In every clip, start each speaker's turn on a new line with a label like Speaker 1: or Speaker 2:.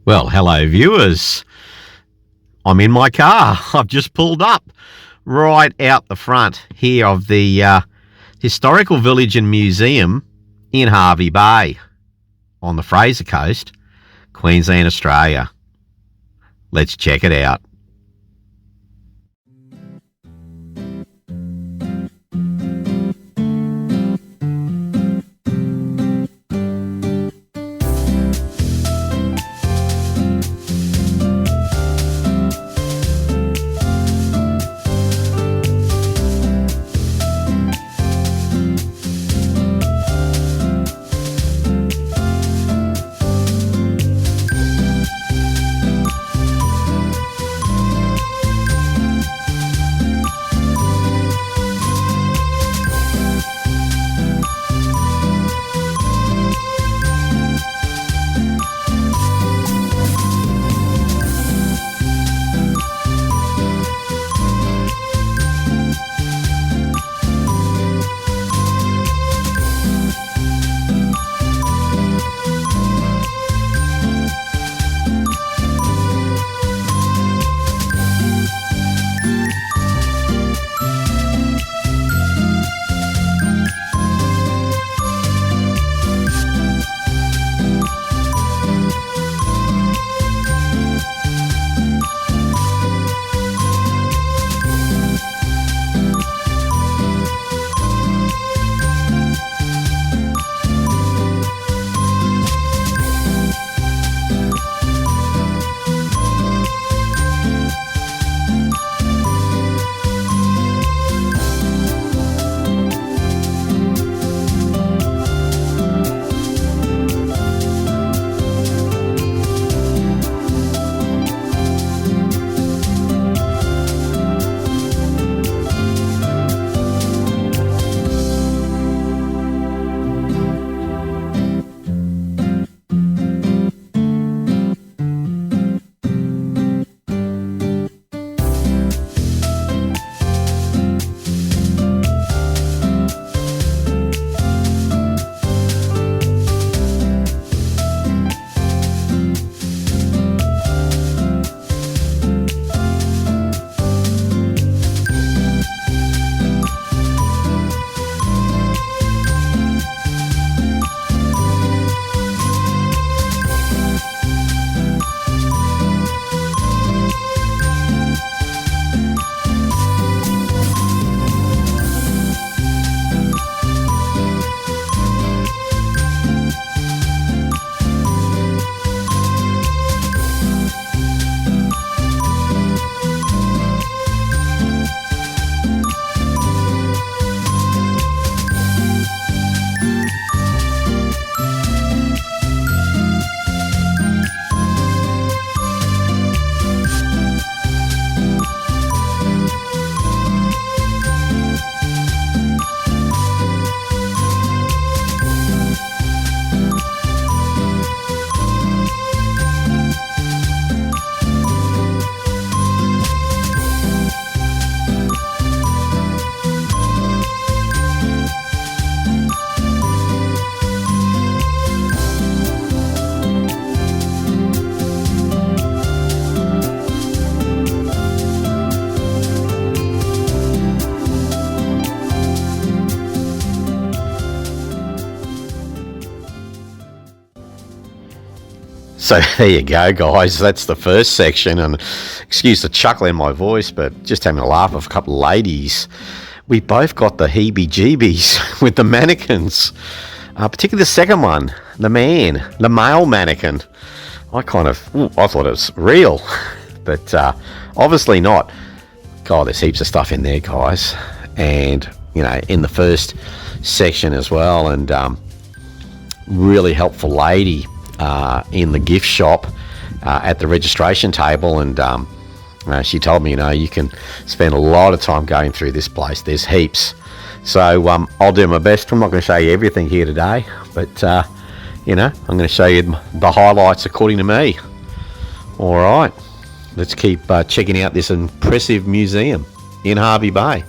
Speaker 1: Well, hello viewers. I'm in my car. I've just pulled up right out the front here of the Historical Village and Museum in Hervey Bay on the Fraser Coast, Queensland, Australia. Let's check it out. So there you go, guys. That's the first section, and excuse the chuckle in my voice, but just having a laugh with a couple of ladies. We both got the heebie-jeebies with the mannequins, particularly the second one, the male mannequin. I thought it was real, but obviously not. God, there's heaps of stuff in there, guys, and in the first section as well, and really helpful lady in the gift shop at the registration table, and she told me, you can spend a lot of time going through this place. There's heaps. So I'll do my best. I'm not going to show you everything here today, but I'm going to show you the highlights according to me. All right, let's keep checking out this impressive museum in Hervey Bay.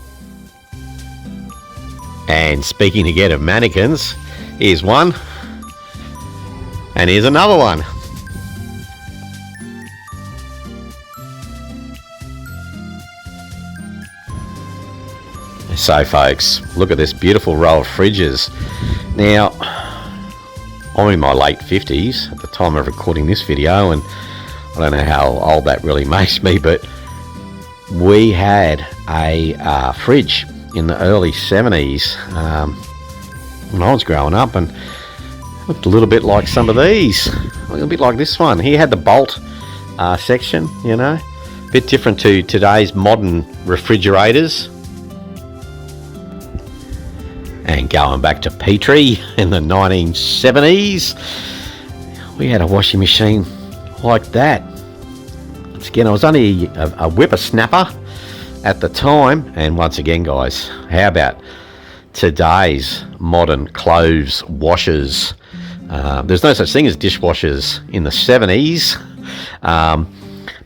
Speaker 1: And speaking again of mannequins, here's one. And here's another one. So folks, look at this beautiful row of fridges. Now, I'm in my late 50s at the time of recording this video, and I don't know how old that really makes me, but we had a fridge in the early 70s when I was growing up, and it looked a little bit like some of these, a little bit like this one. Here had the bolt section, you know, a bit different to today's modern refrigerators. And going back to Petrie in the 1970s, we had a washing machine like that. Once again, I was only a whippersnapper at the time. And once again, guys, how about today's modern clothes washers? There's no such thing as dishwashers in the 70s,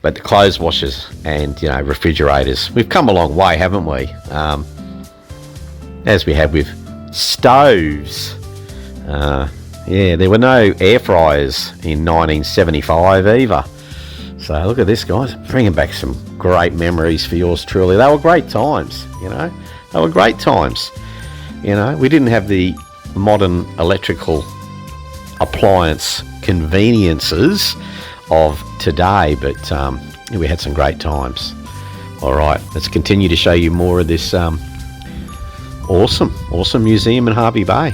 Speaker 1: but the clothes washers and, you know, refrigerators, we've come a long way, haven't we? As we have with stoves. Yeah, there were no air fryers in 1975 either. So look at this, guys, bringing back some great memories for yours truly. They were great times, you know. They were great times. You know, we didn't have the modern electrical appliance conveniences of today, but we had some great times. All right, let's continue to show you more of this awesome museum in Hervey Bay.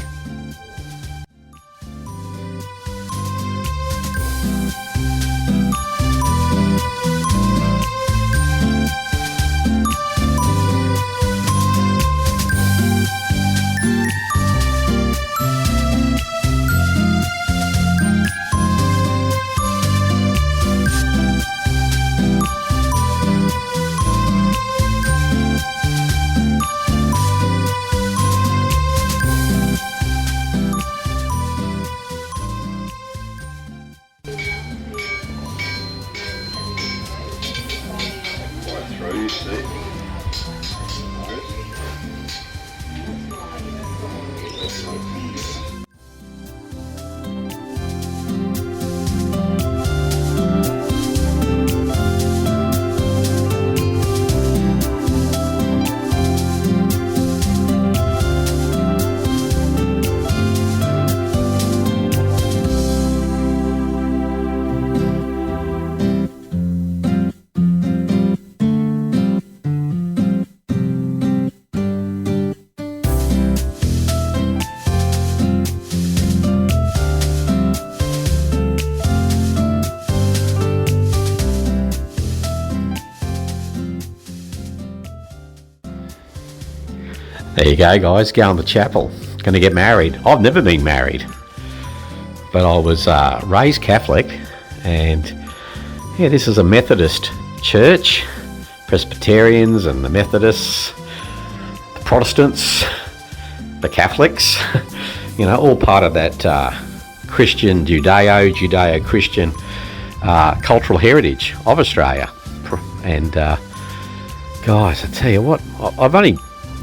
Speaker 1: There you go, guys, going to chapel. Going to get married. I've never been married, but I was raised Catholic, and yeah, this is a Methodist church. Presbyterians and the Methodists, the Protestants, the Catholics, you know, all part of that Christian, Judeo-Christian cultural heritage of Australia. And guys, I tell you what, I'm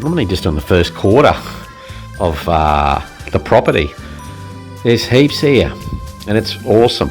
Speaker 1: only just on the first quarter of the property. There's heaps here, and it's awesome.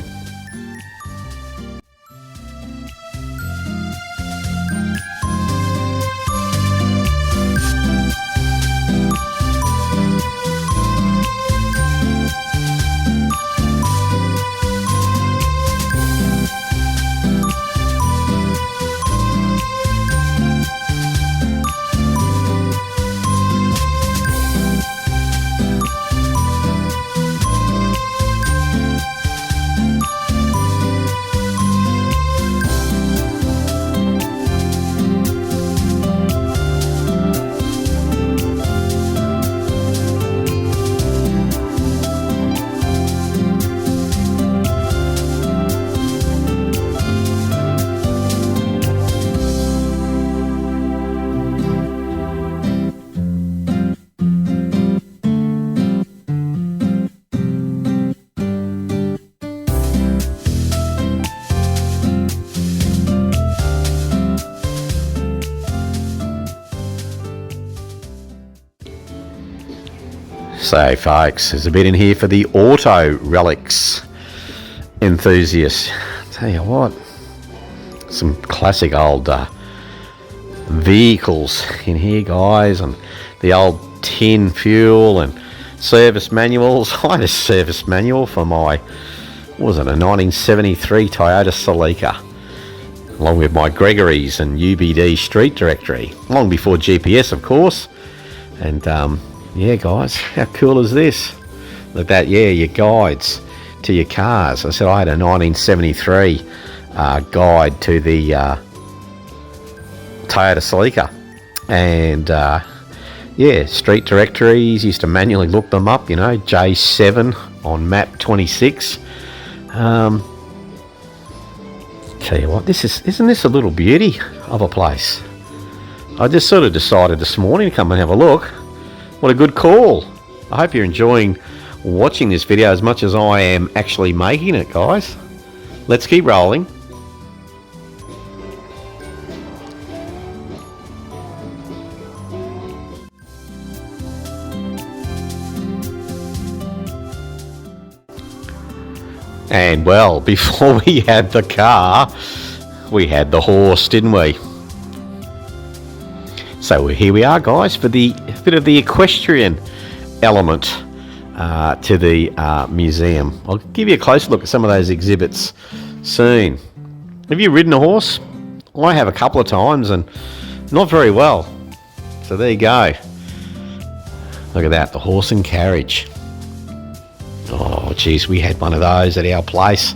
Speaker 1: So folks, there's a bit in here for the auto relics enthusiasts. Tell you what, some classic old vehicles in here, guys, and the old tin fuel and service manuals. I had a service manual for my, what was it, a 1973 Toyota Celica, along with my Gregory's and UBD street directory, long before GPS, of course. And yeah, guys, how cool is this? Look at that. Yeah, your guides to your cars. I said I had a 1973 guide to the Toyota Celica, and yeah, street directories, used to manually look them up, you know, J7 on map 26. Tell you what, isn't this a little beauty of a place? I just sort of decided this morning to come and have a look. What a good call. I hope you're enjoying watching this video as much as I am actually making it, guys. Let's keep rolling. And well, before we had the car, we had the horse, didn't we? So here we are, guys, for the bit of the equestrian element to the museum. I'll give you a closer look at some of those exhibits soon. Have you ridden a horse? I have a couple of times, and not very well. So there you go. Look at that, the horse and carriage. Oh, geez, we had one of those at our place.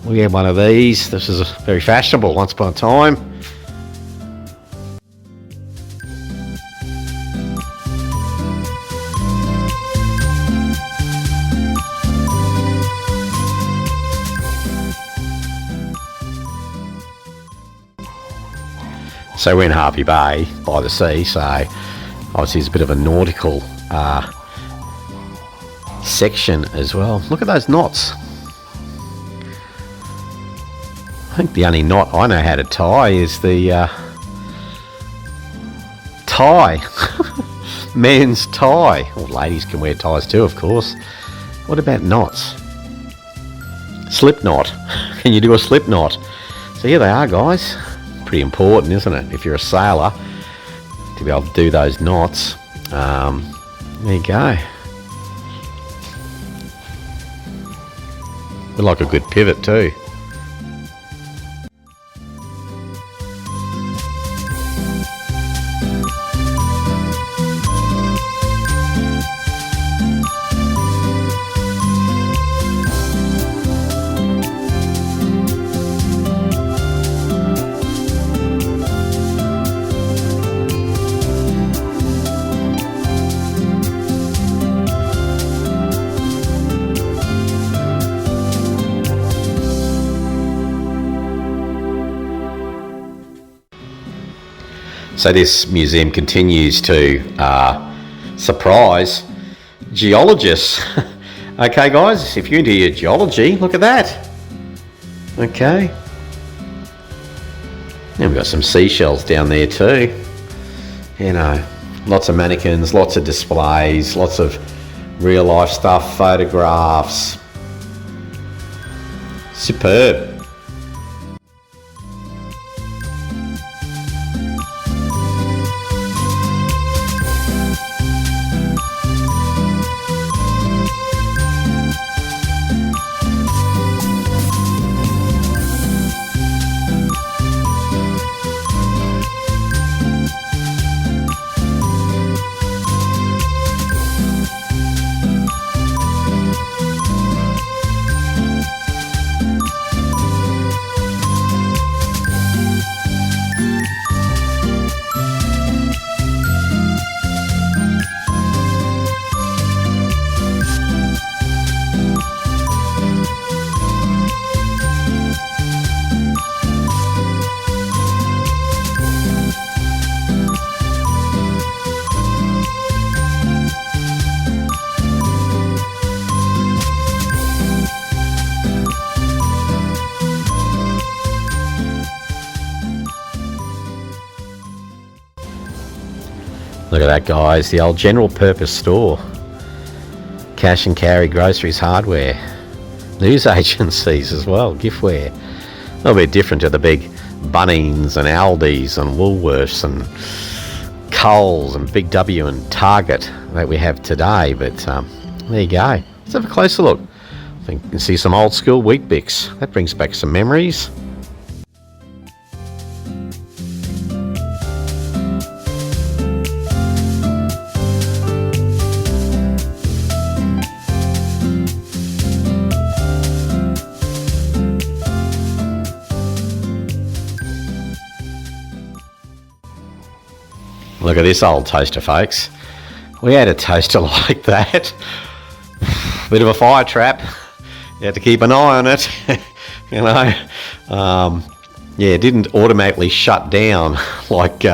Speaker 1: We had one of these. This is very fashionable once upon a time. So we're in Hervey Bay by the sea, so obviously it's a bit of a nautical section as well. Look at those knots. I think the only knot I know how to tie is the tie. Men's tie. Well, ladies can wear ties too, of course. What about knots? Slip knot. Can you do a slip knot? So here they are, guys. Pretty important, isn't it, if you're a sailor, to be able to do those knots. There you go. Would like a good pivot too. So this museum continues to surprise geologists. Okay, guys, if you're into your geology, look at that. Okay. And we've got some seashells down there too. You know, lots of mannequins, lots of displays, lots of real life stuff, photographs. Superb. Look at that, guys, the old general purpose store. Cash and carry, groceries, hardware, news agencies as well, giftware. A little bit different to the big Bunnings and Aldi's and Woolworths and Coles and Big W and Target that we have today. But there you go. Let's have a closer look. I think you can see some old school Weet-Bix. That brings back some memories. Look at this old toaster, folks. We had a toaster like that. Bit of a fire trap. You had to keep an eye on it. You know. Yeah, it didn't automatically shut down like,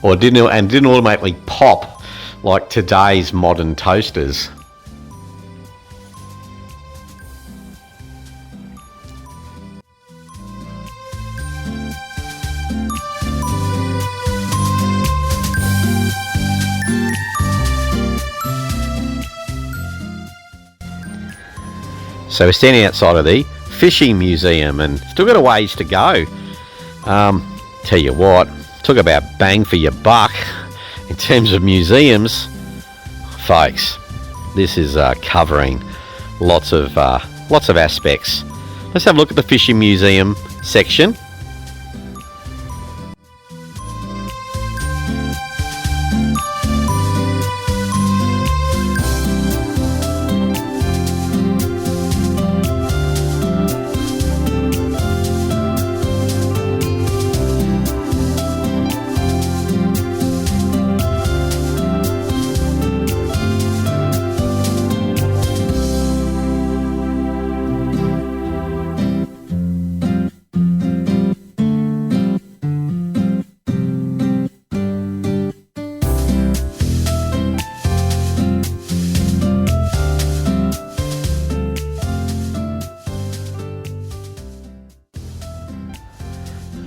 Speaker 1: or didn't automatically pop like today's modern toasters. So we're standing outside of the fishing museum and still got a ways to go. Tell you what, talk about bang for your buck in terms of museums, folks. This is covering lots of aspects. Let's have a look at the fishing museum section.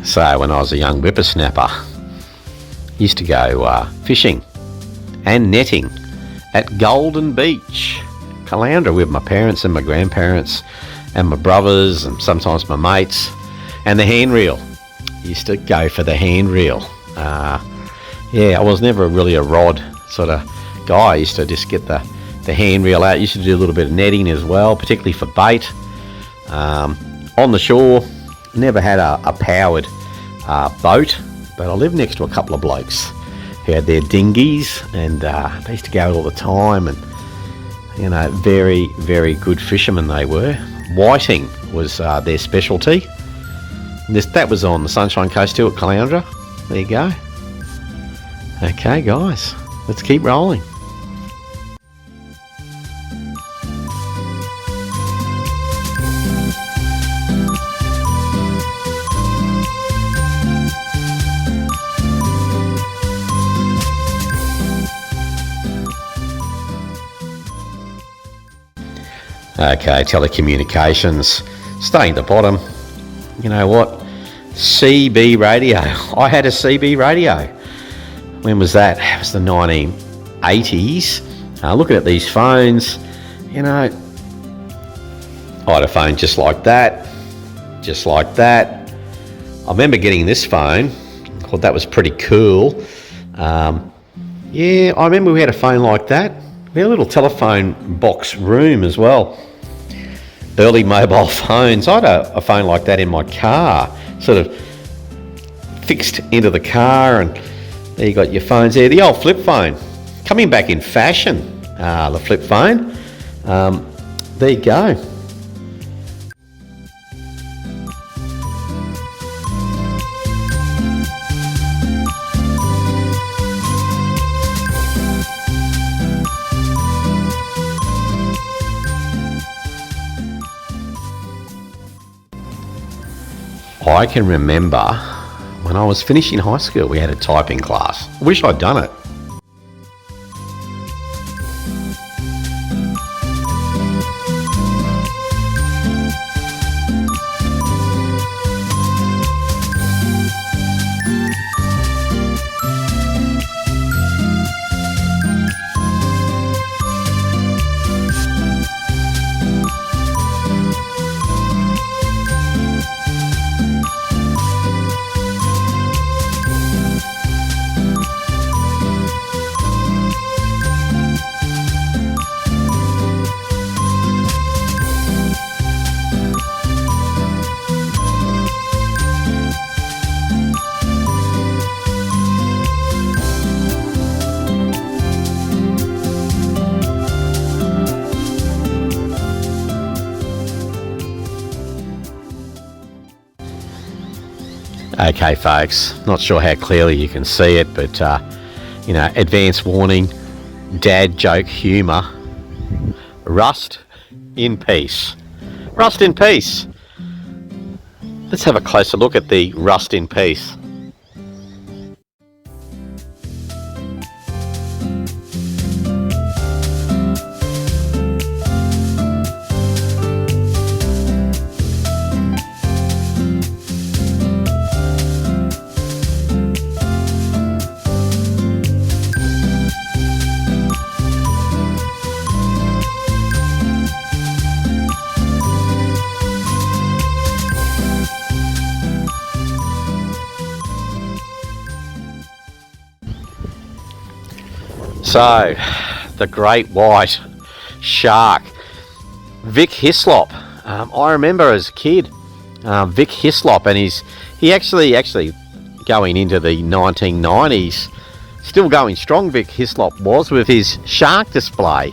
Speaker 1: So when I was a young whippersnapper, used to go fishing and netting at Golden Beach, Caloundra, with my parents and my grandparents and my brothers and sometimes my mates, and the handrail. Used to go for the handrail. Yeah, I was never really a rod sort of guy. I used to just get the handrail out. Used to do a little bit of netting as well, particularly for bait. On the shore, never had a powered boat, but I lived next to a couple of blokes who had their dinghies, and they used to go all the time, and you know, very, very good fishermen they were. Whiting was their specialty. That was on the Sunshine Coast too at Caloundra. There you go. Okay guys, let's keep rolling. Okay, telecommunications, staying at the bottom. You know what? CB radio. I had a CB radio. When was that? It was the 1980s. Looking at these phones, you know, I had a phone just like that, just like that. I remember getting this phone. I thought that was pretty cool. Yeah, I remember we had a phone like that. We had a little telephone box room as well. Early mobile phones. I had a phone like that in my car, sort of fixed into the car, and there you got your phones there. The old flip phone, coming back in fashion, the flip phone. There you go. I can remember when I was finishing high school, we had a typing class. I wish I'd done it. Okay, folks, not sure how clearly you can see it, but, advance warning, dad joke humour. Rust in peace. Rust in peace. Let's have a closer look at the rust in peace. So, the great white shark, Vic Hislop. I remember as a kid, Vic Hislop, and he actually going into the 1990s, still going strong. Vic Hislop was with his shark display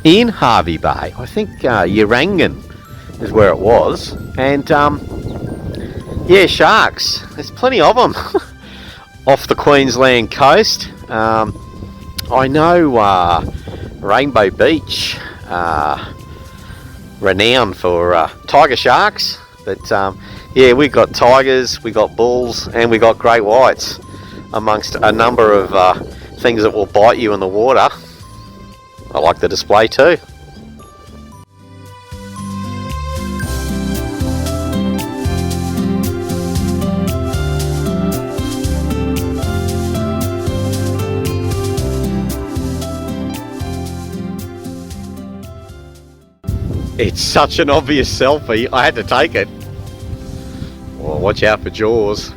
Speaker 1: in Hervey Bay. I think Urangan is where it was, and yeah, sharks. There's plenty of them off the Queensland coast. I know Rainbow Beach, renowned for tiger sharks, but yeah, we got tigers, we got bulls, and we got great whites, amongst a number of things that will bite you in the water. I like the display too. It's such an obvious selfie, I had to take it. Well, watch out for jaws.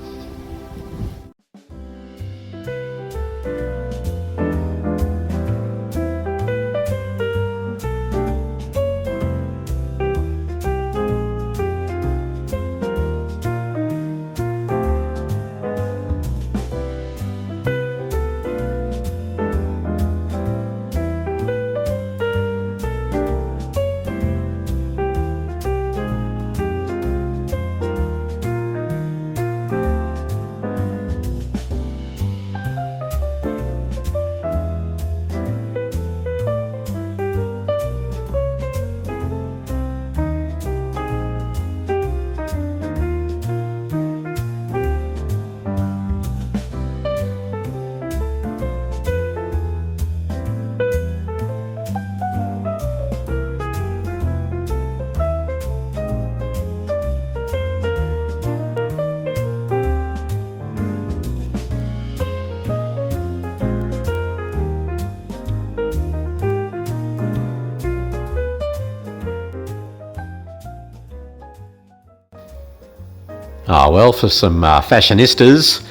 Speaker 1: Oh, well, for some fashionistas,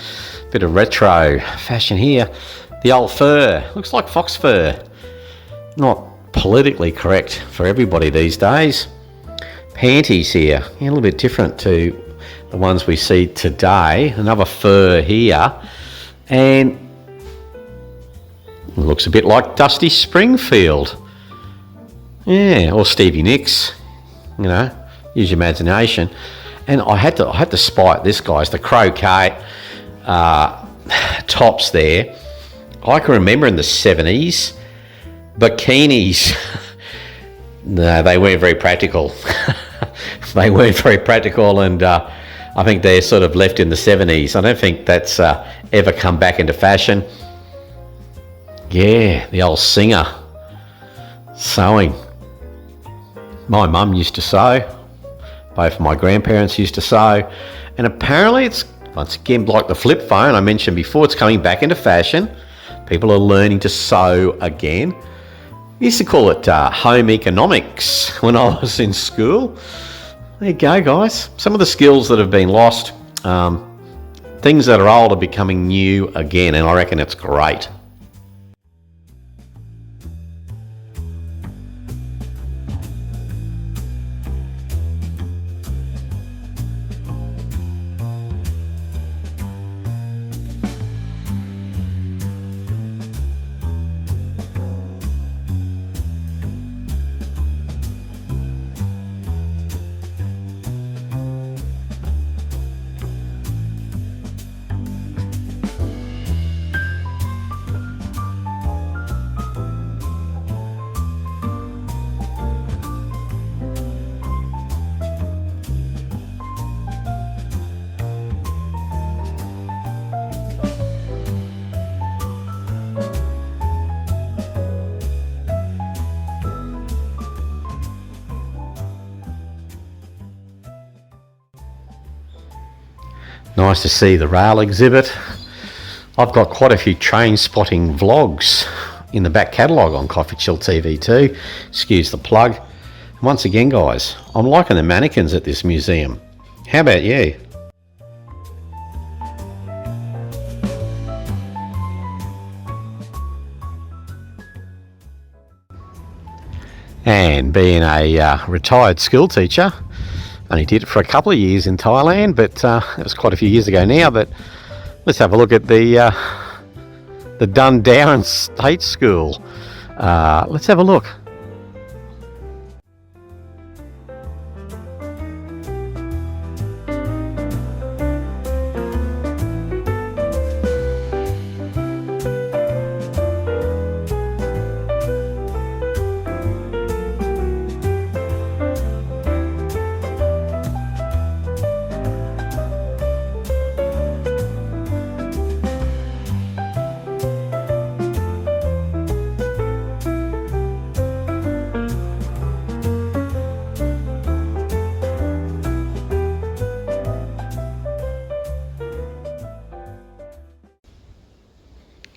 Speaker 1: bit of retro fashion here. The old fur, looks like fox fur. Not politically correct for everybody these days. Panties here, a little bit different to the ones we see today. Another fur here, and it looks a bit like Dusty Springfield. Yeah, or Stevie Nicks, use your imagination. And I had to spite this, guys, the croquet tops there. I can remember in the 70s, bikinis, no, they weren't very practical. They weren't very practical, and I think they're sort of left in the 70s. I don't think that's ever come back into fashion. Yeah, the old Singer, sewing. My mum used to sew. Both of my grandparents used to sew, and apparently it's, once again, like the flip phone I mentioned before, it's coming back into fashion. People are learning to sew again. We used to call it home economics when I was in school. There you go, guys. Some of the skills that have been lost, things that are old are becoming new again, and I reckon it's great. Nice to see the rail exhibit. I've got quite a few train spotting vlogs in the back catalogue on CoffeeChillTV too. Excuse the plug. Once again, guys, I'm liking the mannequins at this museum. How about you? And being a retired school teacher, only did it for a couple of years in Thailand, but it was quite a few years ago now. But let's have a look at the Dundown State School. Let's have a look.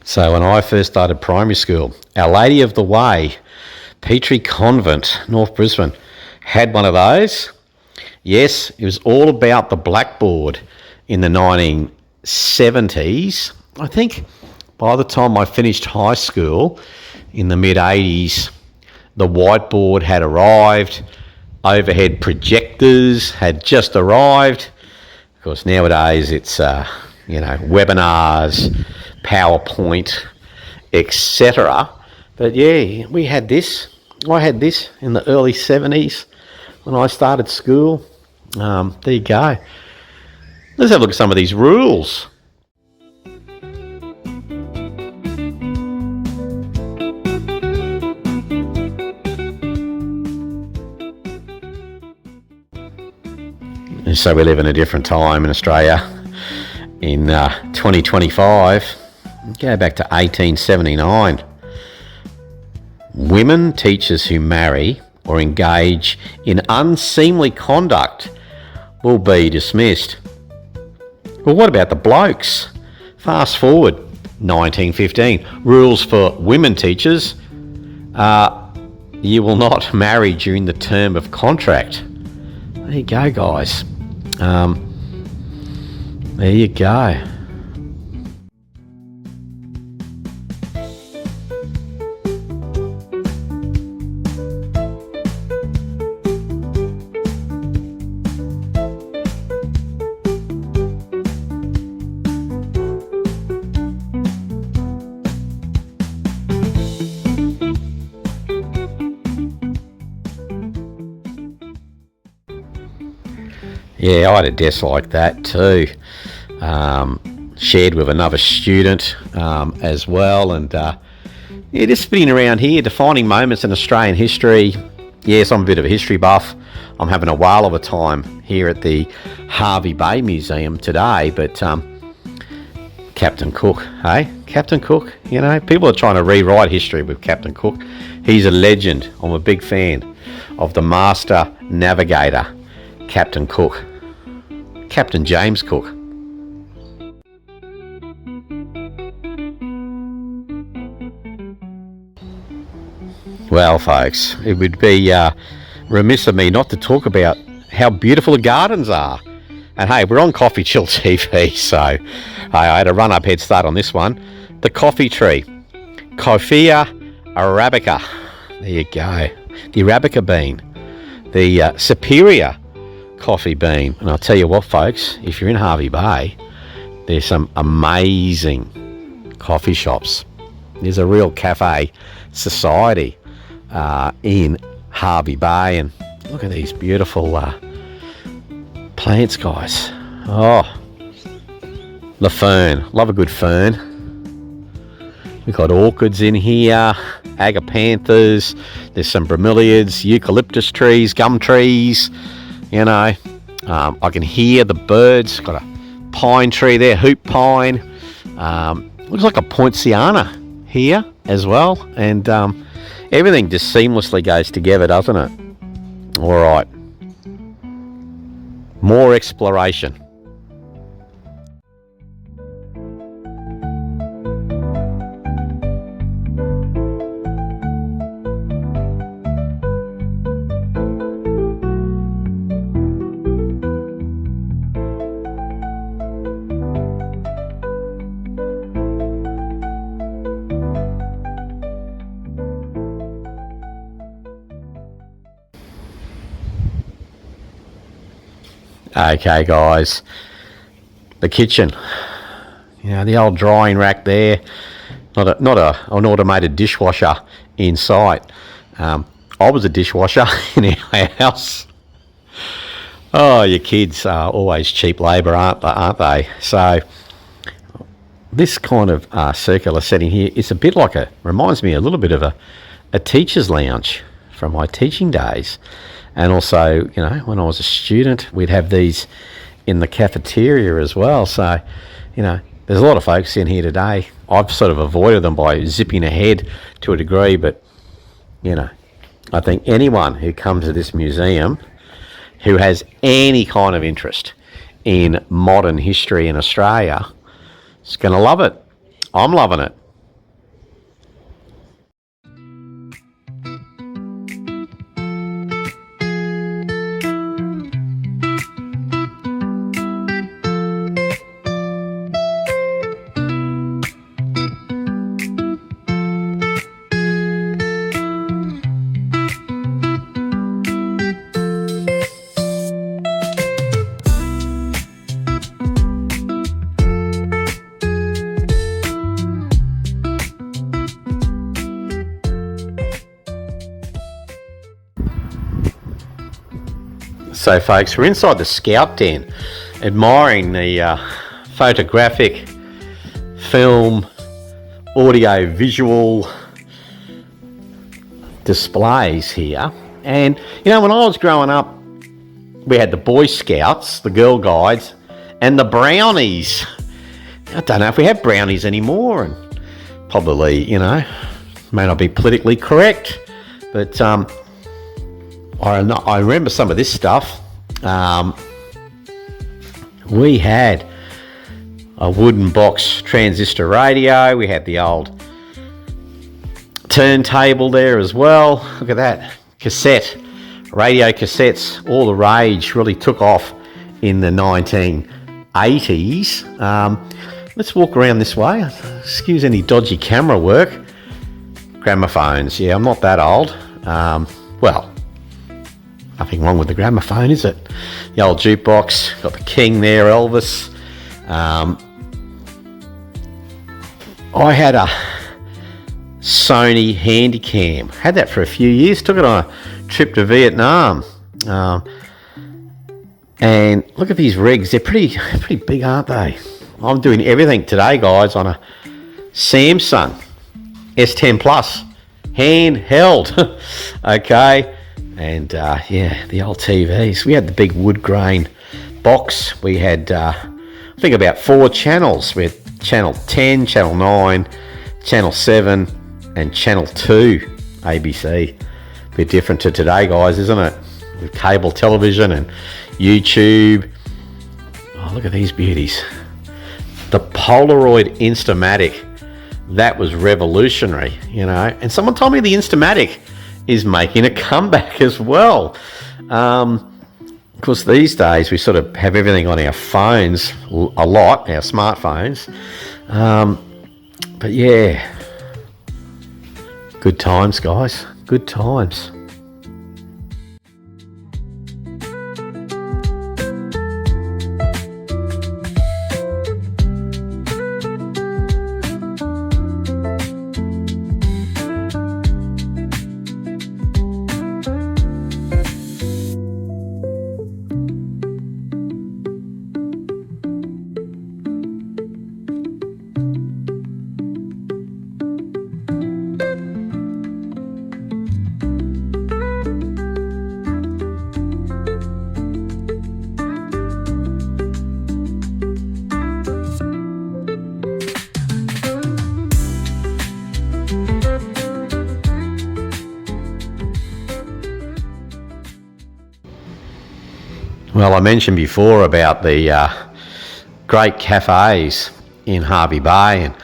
Speaker 1: So when I first started primary school, Our Lady of the Way, Petrie Convent, North Brisbane, had one of those. Yes, it was all about the blackboard in the 1970s. I think by the time I finished high school in the mid-80s, the whiteboard had arrived, overhead projectors had just arrived. Of course, nowadays it's, webinars, PowerPoint, etc. But yeah, we had this. I had this in the early 70s when I started school. There you go. Let's have a look at some of these rules. So we live in a different time in Australia. In 2025, go back to 1879. Women teachers who marry or engage in unseemly conduct will be dismissed. Well, what about the blokes? Fast forward, 1915. Rules for women teachers. You will not marry during the term of contract. There you go, guys. There you go. Yeah, I had a desk like that too. Shared with another student as well, and just spinning around here, defining moments in Australian history. Yes, I'm a bit of a history buff. I'm having a whale of a time here at the Hervey Bay Museum today, but Captain Cook, hey? Captain Cook, people are trying to rewrite history with Captain Cook. He's a legend. I'm a big fan of the master navigator, Captain Cook. Captain James Cook. Well, folks, it would be remiss of me not to talk about how beautiful the gardens are. And hey, we're on Coffee Chill TV, so I had a run-up head start on this one. The coffee tree, Coffea arabica. There you go. The arabica bean, the superior coffee bean. And I'll tell you what, folks, if you're in Hervey Bay, there's some amazing coffee shops. There's a real cafe society in Hervey Bay, and look at these beautiful plants, guys. Oh, the fern. Love a good fern. We've got orchids in here, agapanthus, there's some bromeliads, eucalyptus trees, gum trees, I can hear the birds. Got a pine tree there, hoop pine. Looks like a poinciana here as well, and everything just seamlessly goes together, doesn't it? All right, more exploration. Okay, guys, the kitchen. You know, the old drying rack there. An automated dishwasher in sight. I was a dishwasher in our house. Oh, your kids are always cheap labour, aren't they? So this kind of circular setting here is a bit like reminds me a little bit of a teacher's lounge from my teaching days. And also, you know, when I was a student, we'd have these in the cafeteria as well. So, you know, there's a lot of folks in here today. I've sort of avoided them by zipping ahead to a degree, but, you know, I think anyone who comes to this museum who has any kind of interest in modern history in Australia is going to love it. I'm loving it. So folks, we're inside the Scout Den, admiring the photographic, film, audio, visual displays here. And, you know, when I was growing up, we had the Boy Scouts, the Girl Guides, and the Brownies. I don't know if we have Brownies anymore, and probably, you know, may not be politically correct, but I remember some of this stuff. We had a wooden box transistor radio. We had the old turntable there as well. Look at that. Cassette, radio cassettes, all the rage, really took off in the 1980s. Let's walk around this way. Excuse any dodgy camera work. Gramophones. Yeah, I'm not that old. Well, nothing wrong with the gramophone, is it? The old jukebox, got the King there, Elvis. I had a Sony Handycam. Had that for a few years. Took it on a trip to Vietnam. And look at these rigs. They're pretty big, aren't they? I'm doing everything today, guys, on a Samsung S10 Plus handheld. Okay. And yeah, the old TVs. We had the big wood grain box. We had, I think, about 4 channels. We had Channel 10, Channel 9, Channel 7, and Channel 2 ABC. A bit different to today, guys, isn't it? With cable television and YouTube. Oh, look at these beauties. The Polaroid Instamatic. That was revolutionary, you know. And someone told me the Instamatic is making a comeback as well. Of course, these days we sort of have everything on our phones a lot, our smartphones. But yeah, good times, guys. Good times. Well, I mentioned before about the great cafes in Hervey Bay, and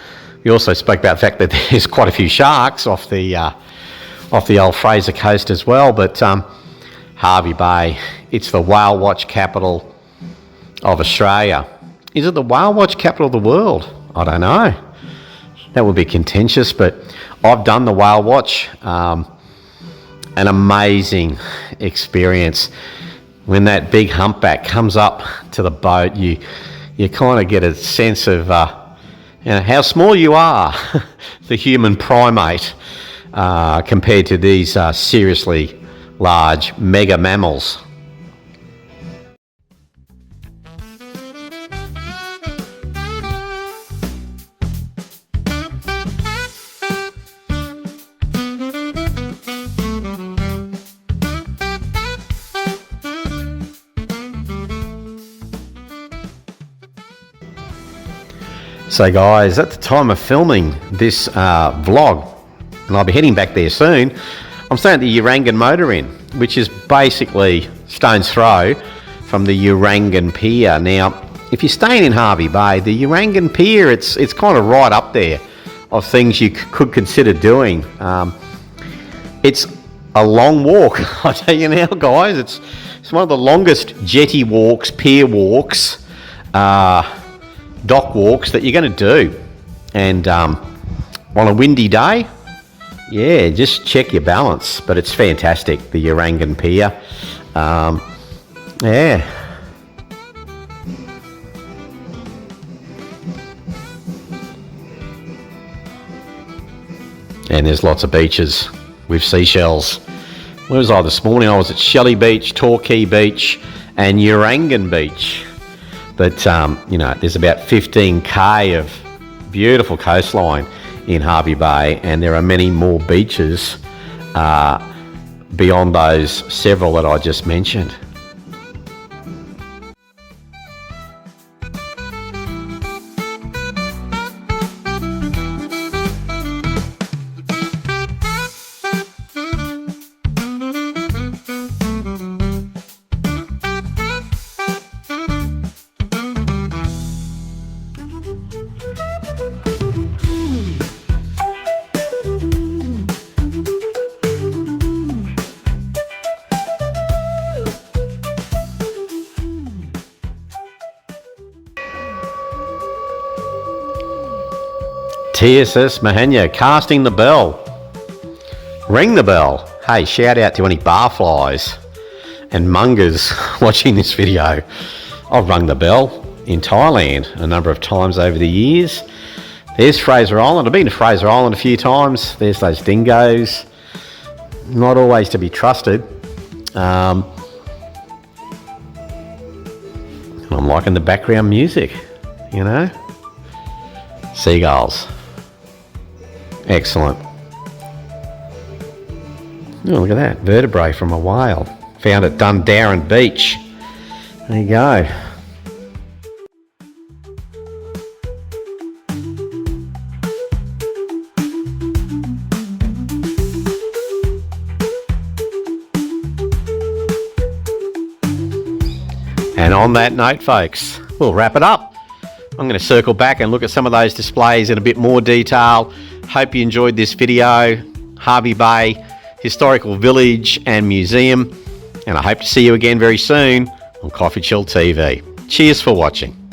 Speaker 1: we also spoke about the fact that there's quite a few sharks off the old Fraser Coast as well. But Hervey Bay, it's the whale watch capital of Australia. Is it the whale watch capital of the world? I don't know. That would be contentious, but I've done the whale watch. An amazing experience. when that big humpback comes up to the boat, you kind of get a sense of how small you are, the human primate, compared to these seriously large mega mammals. So guys, at the time of filming this vlog, and I'll be heading back there soon, I'm staying at the Urangan Motor Inn, which is basically stone's throw from the Urangan Pier. Now, if you're staying in Hervey Bay, the Urangan Pier, it's kind of right up there of things you could consider doing. It's a long walk, I tell you now, guys. It's one of the longest jetty walks, pier walks, dock walks that you're going to do. And on a windy day, yeah, just check your balance. But it's fantastic, the Urangan Pier. Yeah. And there's lots of beaches with seashells. Where was I this morning? I was at Shelley Beach, Torquay Beach and Urangan Beach. But, you know, there's about 15k of beautiful coastline in Hervey Bay, and there are many more beaches beyond those several that I just mentioned. TSS Mahanya, casting the bell. Ring the bell. Hey, shout out to any barflies and mungers watching this video. I've rung the bell in Thailand a number of times over the years. There's Fraser Island. I've been to Fraser Island a few times. There's those dingoes. Not always to be trusted. I'm liking the background music, you know. Seagulls. Excellent. Oh, look at that. Vertebrae from a whale. Found at Dundarren Beach. There you go. And on that note, folks, we'll wrap it up. I'm going to circle back and look at some of those displays in a bit more detail. Hope you enjoyed this video. Hervey Bay Historical Village and Museum. And I hope to see you again very soon on CoffeeChillTV. Cheers for watching.